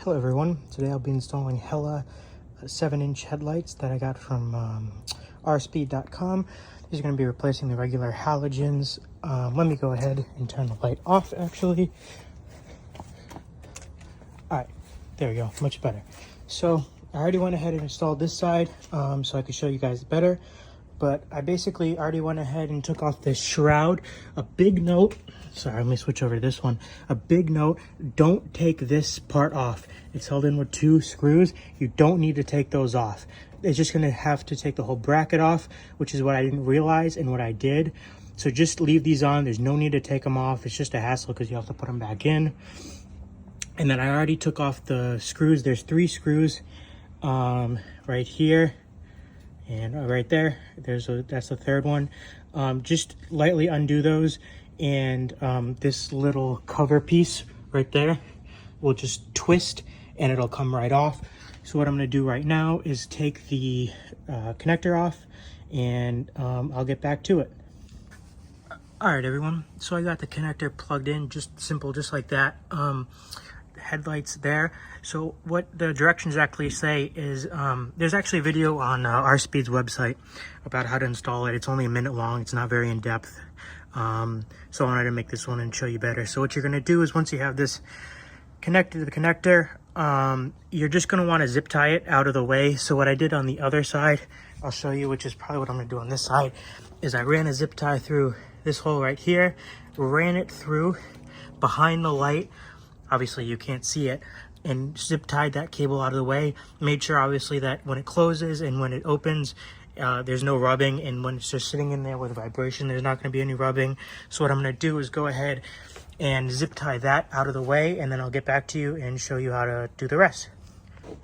Hello everyone, today I'll be installing Hella 7-inch headlights that I got from rspeed.com. These are going to be replacing the regular halogens. Let me go ahead and turn the light off actually. Alright, there we go, much better. So I already went ahead and installed this side so I could show you guys better. But I basically already went ahead and took off this shroud. A big note, sorry, let me switch over to this one. A big note, don't take this part off. It's held in with 2 screws. You don't need to take those off. It's just gonna have to take the whole bracket off, which is what I didn't realize and what I did. So just leave these on. There's no need to take them off. It's just a hassle because you have to put them back in. And then I already took off the screws. There's 3 screws right here. And right there, that's the third one. Just lightly undo those, and this little cover piece right there will just twist and it'll come right off. So what I'm gonna do right now is take the connector off, and I'll get back to it. All right, everyone, so I got the connector plugged in, just simple, just like that. Headlights there. So what the directions actually say is there's actually a video on rspeed's website about how to install it. It's only a minute long. It's not very in depth. So I wanted to make this one and show you better. So what you're going to do is, once you have this connected to the connector, you're just going to want to zip tie it out of the way. So what I did on the other side, I'll show you, which is probably what I'm going to do on this side, is I ran a zip tie through this hole right here, ran it through behind the light. Obviously you can't see it, and zip tied that cable out of the way. Made sure obviously that when it closes and when it opens, there's no rubbing, and when it's just sitting in there with vibration, there's not going to be any rubbing. So what I'm going to do is go ahead and zip tie that out of the way, and then I'll get back to you and show you how to do the rest.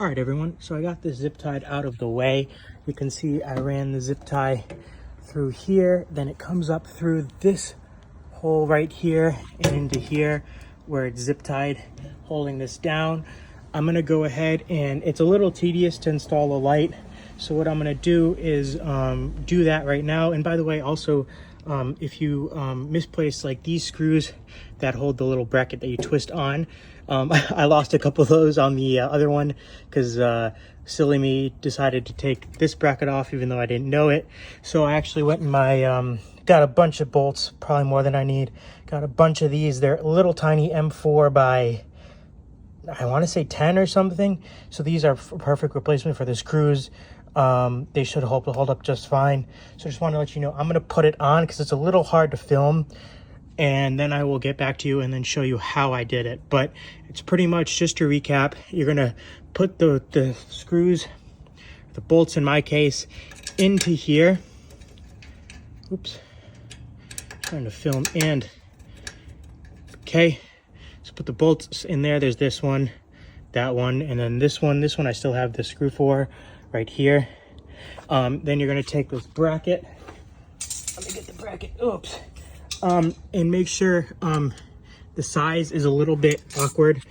All right, everyone, so I got this zip tied out of the way. You can see I ran the zip tie through here, then it comes up through this hole right here and into here, where it's zip tied, holding this down. I'm gonna go ahead, and it's a little tedious to install a light, so what I'm gonna do is do that right now. And by the way, also if you misplace like these screws that hold the little bracket that you twist on, I lost a couple of those on the other one because silly me decided to take this bracket off even though I didn't know it. So I actually went in my got a bunch of bolts, probably more than I need. Got a bunch of these. They're little tiny M4 by, I want to say 10 or something. So these are perfect replacement for the screws. They should hold up just fine. So I just want to let you know, I'm going to put it on because it's a little hard to film. And then I will get back to you and then show you how I did it. But it's pretty much, just to recap, you're going to put the screws, the bolts in my case, into here. Oops. Trying to film, and okay, so put the bolts in there. There's this one, that one, and then this one I still have the screw for right here. Then you're going to take this bracket. Let me get the bracket. Oops. And make sure the size is a little bit awkward.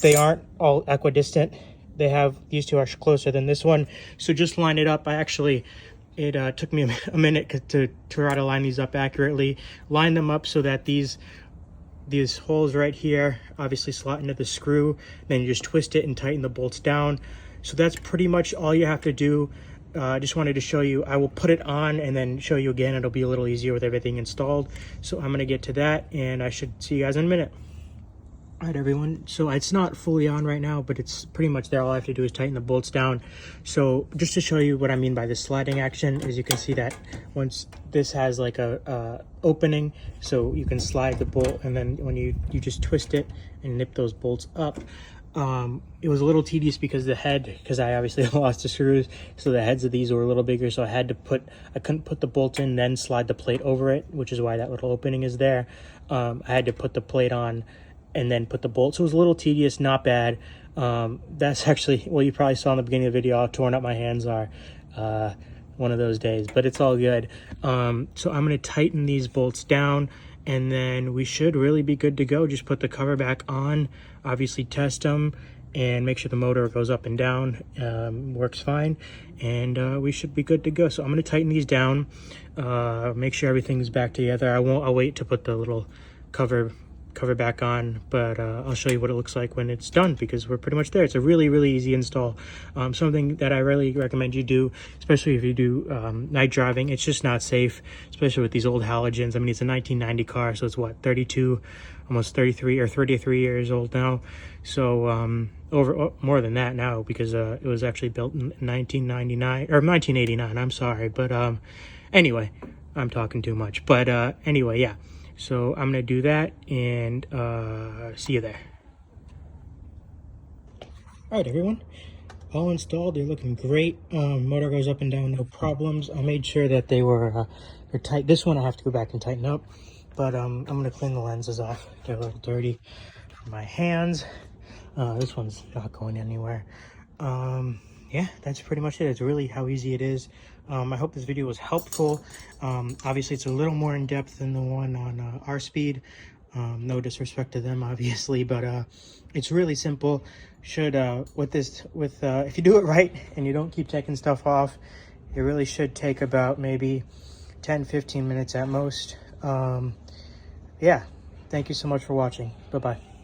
They aren't all equidistant. These two are closer than this one, so just line it up. It took me a minute to try to line these up accurately. Line them up so that these holes right here obviously slot into the screw. Then you just twist it and tighten the bolts down. So that's pretty much all you have to do. I just wanted to show you. I will put it on and then show you again. It'll be a little easier with everything installed. So I'm going to get to that, and I should see you guys in a minute. All right, everyone, so it's not fully on right now, but it's pretty much there. All I have to do is tighten the bolts down. So just to show you what I mean by the sliding action, as you can see that once this has like a opening, so you can slide the bolt, and then when you just twist it and nip those bolts up. It was a little tedious because I obviously lost the screws, so the heads of these were a little bigger, so I couldn't put the bolt in, then slide the plate over it, which is why that little opening is there. I had to put the plate on and then put the bolt. So it was a little tedious, not bad. That's actually what you probably saw in the beginning of the video, how torn up my hands are. One of those days, but it's all good. So I'm going to tighten these bolts down, and then we should really be good to go. Just put the cover back on, obviously test them, and make sure the motor goes up and down, works fine, and we should be good to go. So I'm going to tighten these down, make sure everything's back together. I'll wait to put the little cover cover back on, but I'll show you what it looks like when it's done, because we're pretty much there. It's a really, really easy install. Something that I really recommend you do, especially if you do night driving. It's just not safe, especially with these old halogens. I mean, it's a 1990 car, so it's what, 32, almost 33 or 33 years old now. So more than that now, because it was actually built in 1999 or 1989. I'm sorry, but anyway, I'm talking too much. But anyway, yeah. So I'm gonna do that and see you there. All right, everyone, all installed. They're looking great. Motor goes up and down, no problems. I made sure that they're tight. This one I have to go back and tighten up, but I'm gonna clean the lenses off. They're a little dirty on my hands. This one's not going anywhere. Yeah, that's pretty much it. It's really how easy it is. I hope this video was helpful. Obviously, it's a little more in depth than the one on our speed. No disrespect to them, obviously, but it's really simple. Should if you do it right and you don't keep taking stuff off, it really should take about maybe 10-15 minutes at most. Yeah, thank you so much for watching. Bye bye.